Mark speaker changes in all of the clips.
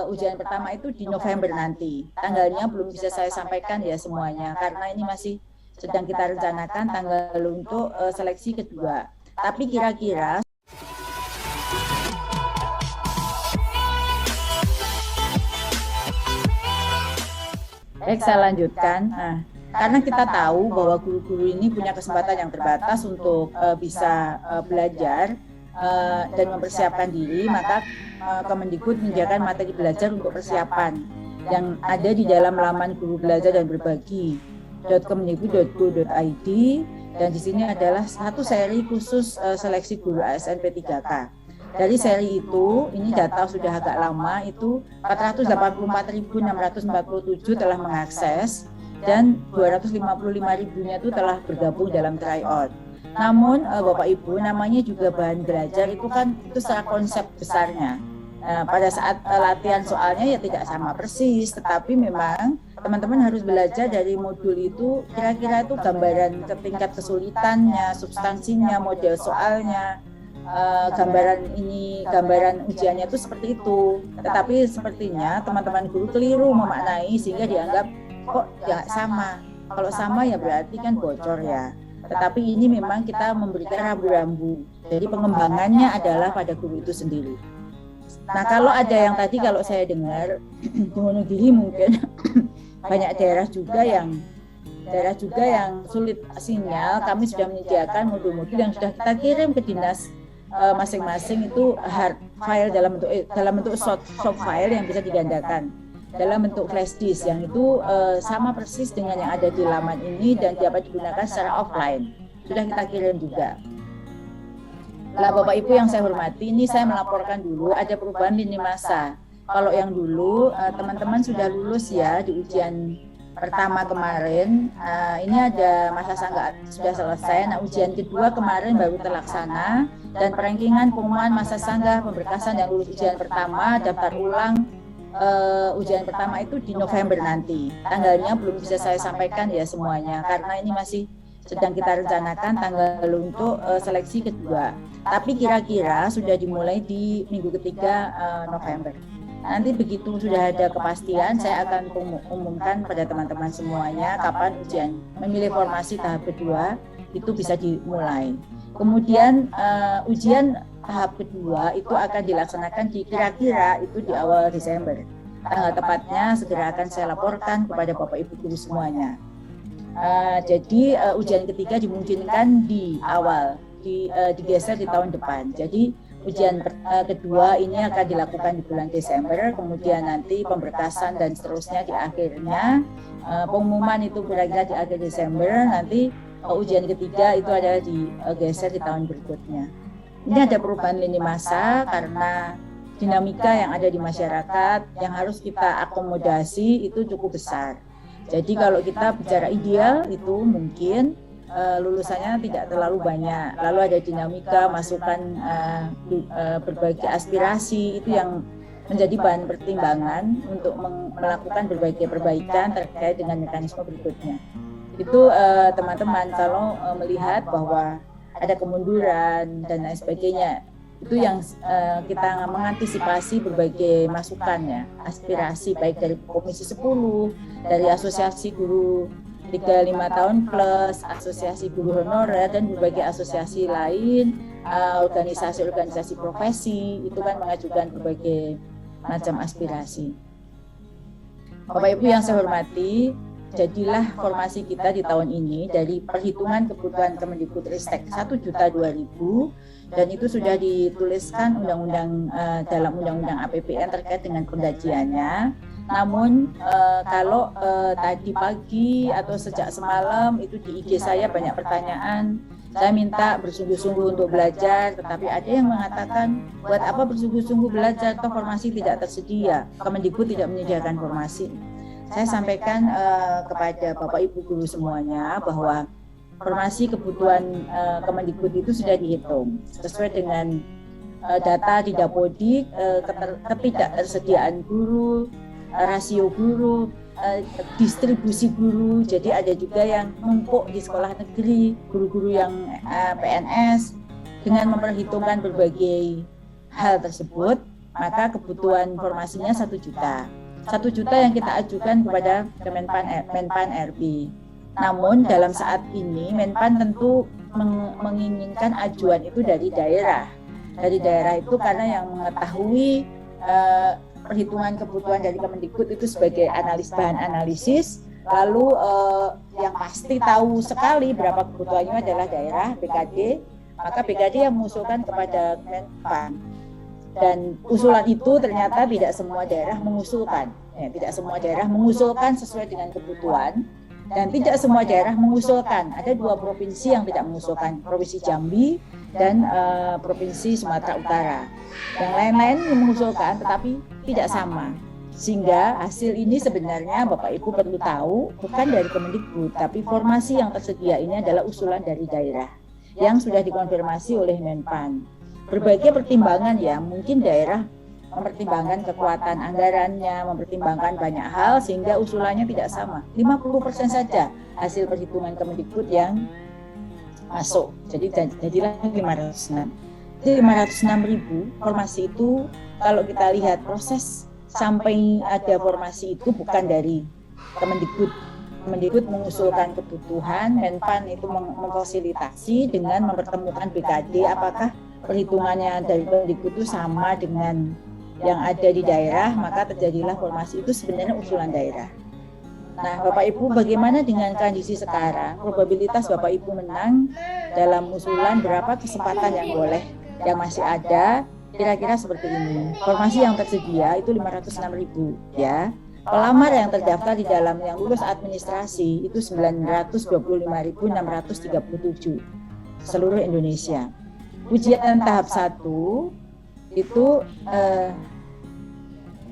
Speaker 1: Ujian pertama itu di November nanti. Tanggalnya belum bisa saya sampaikan ya semuanya, karena ini masih sedang kita rencanakan tanggal untuk seleksi kedua. Tapi kira-kira, baik saya lanjutkan. Nah, karena kita tahu bahwa guru-guru ini punya kesempatan yang terbatas untuk bisa belajar dan mempersiapkan diri, maka Kemendikbud menyediakan materi belajar untuk persiapan yang ada di dalam laman guru belajar dan berbagi .kemendikbud.go.id, dan di sini adalah satu seri khusus seleksi guru ASN P3K. Dari seri itu, ini data sudah agak lama, itu 484.647 telah mengakses dan 255.000-nya itu telah bergabung dalam tryout. Namun Bapak Ibu, namanya juga bahan belajar itu kan itu secara konsep besarnya. Pada saat latihan soalnya ya tidak sama persis, tetapi memang teman-teman harus belajar dari modul itu kira-kira itu gambaran ke tingkat kesulitannya, substansinya, model soalnya, gambaran ujiannya itu seperti itu. Tetapi sepertinya teman-teman guru keliru memaknai sehingga dianggap kok tidak sama. Kalau sama ya berarti kan bocor ya. Tetapi ini memang kita memberikan rambu-rambu. Jadi pengembangannya adalah pada guru itu sendiri. Nah, kalau ada yang tadi kalau saya dengar di Wonogiri mungkin banyak daerah juga yang sulit sinyal, kami sudah menyediakan modul-modul yang sudah kita kirim ke dinas masing-masing, itu hard file dalam bentuk soft file yang bisa digandakan dalam bentuk flash disk, yang itu sama persis dengan yang ada di laman ini dan dapat digunakan secara offline. Sudah kita kirim juga. Lah Bapak Ibu yang saya hormati, ini saya melaporkan dulu ada perubahan lini masa. Kalau yang dulu teman-teman sudah lulus ya di ujian pertama kemarin, ini ada masa sanggah sudah selesai. Nah, ujian kedua kemarin baru terlaksana dan perankingan pengumuman masa sanggah pemberkasan yang lulus ujian pertama daftar ulang ujian pertama itu di November nanti. Tanggalnya belum bisa saya sampaikan ya semuanya, karena ini masih sedang kita rencanakan tanggal untuk seleksi kedua. Tapi kira-kira sudah dimulai di minggu ketiga November. Nanti begitu sudah ada kepastian, saya akan umumkan pada teman-teman semuanya kapan ujian memilih formasi tahap kedua itu bisa dimulai. Kemudian ujian tahap kedua itu akan dilaksanakan kira-kira itu di awal Desember. Tanggal tepatnya segera akan saya laporkan kepada Bapak Ibu guru semuanya. Jadi ujian ketiga dimungkinkan di awal, digeser di tahun depan. Jadi ujian kedua ini akan dilakukan di bulan Desember, kemudian nanti pemberkasan dan seterusnya di akhirnya, pengumuman itu kira-kira di akhir Desember, nanti ujian ketiga itu adalah digeser di tahun berikutnya. Ini ada perubahan lini masa karena dinamika yang ada di masyarakat yang harus kita akomodasi itu cukup besar. Jadi kalau kita bicara ideal itu mungkin lulusannya tidak terlalu banyak. Lalu ada dinamika, masukan berbagai aspirasi itu yang menjadi bahan pertimbangan untuk melakukan berbagai perbaikan terkait dengan mekanisme berikutnya. Itu teman-teman kalau melihat bahwa ada kemunduran dan lain sebagainya, itu yang kita mengantisipasi berbagai masukannya, aspirasi baik dari Komisi 10, dari Asosiasi Guru 35 tahun plus, Asosiasi Guru Honorer, dan berbagai asosiasi lain, organisasi-organisasi profesi, itu kan mengajukan berbagai macam aspirasi. Bapak Ibu yang saya hormati, jadilah formasi kita di tahun ini dari perhitungan kebutuhan Kemendikbudristek 1.002.000, dan itu sudah dituliskan dalam undang-undang APBN terkait dengan penggajiannya. Namun kalau tadi pagi atau sejak semalam itu di IG saya banyak pertanyaan, saya minta bersungguh-sungguh untuk belajar, tetapi ada yang mengatakan buat apa bersungguh-sungguh belajar toh formasi tidak tersedia, Kemendikbud tidak menyediakan formasi. Saya sampaikan kepada Bapak Ibu guru semuanya bahwa formasi kebutuhan Kemendikbud itu sudah dihitung sesuai dengan data di Dapodik, ketidaktersediaan guru, rasio guru, distribusi guru. Jadi ada juga yang numpuk di sekolah negeri, guru-guru yang PNS. Dengan memperhitungkan berbagai hal tersebut, maka kebutuhan formasinya 1 juta. 1 juta yang kita ajukan kepada Menpan RB. Namun dalam saat ini Menpan tentu menginginkan ajuan itu dari daerah. Dari daerah itu karena yang mengetahui perhitungan kebutuhan dari Kemendikbud itu sebagai bahan analisis, lalu yang pasti tahu sekali berapa kebutuhannya adalah daerah, BKD, maka BKD yang mengusulkan kepada Menpan. Dan usulan itu ternyata tidak semua daerah mengusulkan, tidak semua daerah mengusulkan sesuai dengan kebutuhan, dan tidak semua daerah mengusulkan. Ada 2 provinsi yang tidak mengusulkan, Provinsi Jambi dan Provinsi Sumatera Utara. Yang lain-lain mengusulkan tetapi tidak sama. Sehingga hasil ini sebenarnya Bapak Ibu perlu tahu bukan dari Kemendikbud, tapi formasi yang tersedia ini adalah usulan dari daerah yang sudah dikonfirmasi oleh Menpan. Berbagai pertimbangan ya, mungkin daerah mempertimbangkan kekuatan anggarannya, mempertimbangkan banyak hal sehingga usulannya tidak sama. 50% saja hasil perhitungan Kemendikbud yang masuk. Jadi jadilah 506. Jadi 506.000 formasi itu kalau kita lihat proses sampai ada formasi itu bukan dari Kemendikbud. Kemendikbud mengusulkan kebutuhan, Menpan itu memfasilitasi dengan mempertemukan BKD apakah perhitungannya dari Kemendikbud itu sama dengan yang ada di daerah, maka terjadilah formasi itu sebenarnya usulan daerah. Nah, Bapak Ibu, bagaimana dengan kondisi sekarang? Probabilitas Bapak Ibu menang dalam usulan berapa kesempatan yang boleh, yang masih ada, kira-kira seperti ini. Formasi yang tersedia itu 506.000 ya. Pelamar yang terdaftar di dalam yang lulus administrasi itu 925.637 seluruh Indonesia. Ujian tahap 1 itu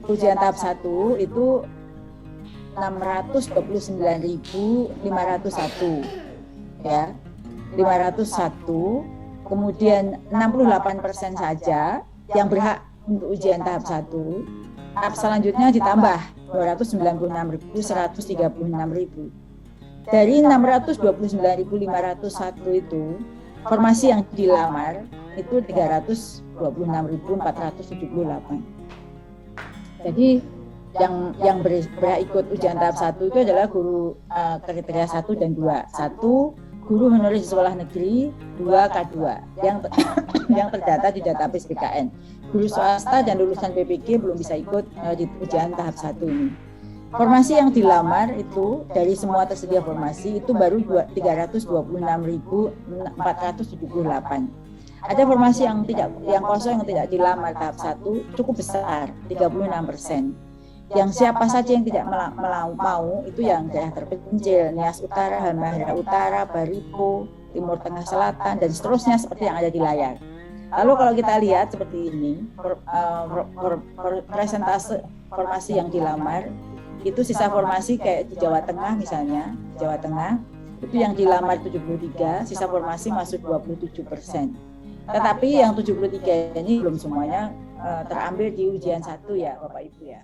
Speaker 1: ujian tahap 1 itu 629.501 ya, 501. Kemudian 68% saja yang berhak untuk ujian tahap 1. Tahap selanjutnya ditambah 296.136.000. Dari 629.501 itu formasi yang dilamar itu 326.478. Jadi yang berhak ikut ujian tahap 1 itu adalah guru kriteria 1 dan 2. 1 guru honorer di sekolah negeri, 2 K2 yang terdata di database BKN. Guru swasta dan lulusan PPG belum bisa ikut di ujian tahap 1 ini. Formasi yang dilamar itu dari semua tersedia formasi itu baru 326.478. Ada formasi yang kosong yang tidak dilamar tahap 1 cukup besar, 36%. Yang siapa saja yang tidak mau itu yang daerah terpencil, Nias Utara, Halmahera Utara, Baripo, Timur Tengah Selatan dan seterusnya seperti yang ada di layar. Lalu kalau kita lihat seperti ini, presentase formasi yang dilamar itu sisa formasi kayak di Jawa Tengah misalnya, Jawa Tengah itu yang dilamar 73, sisa formasi masuk 27%. Tetapi yang 73 ini belum semuanya terambil di ujian 1 ya Bapak Ibu ya.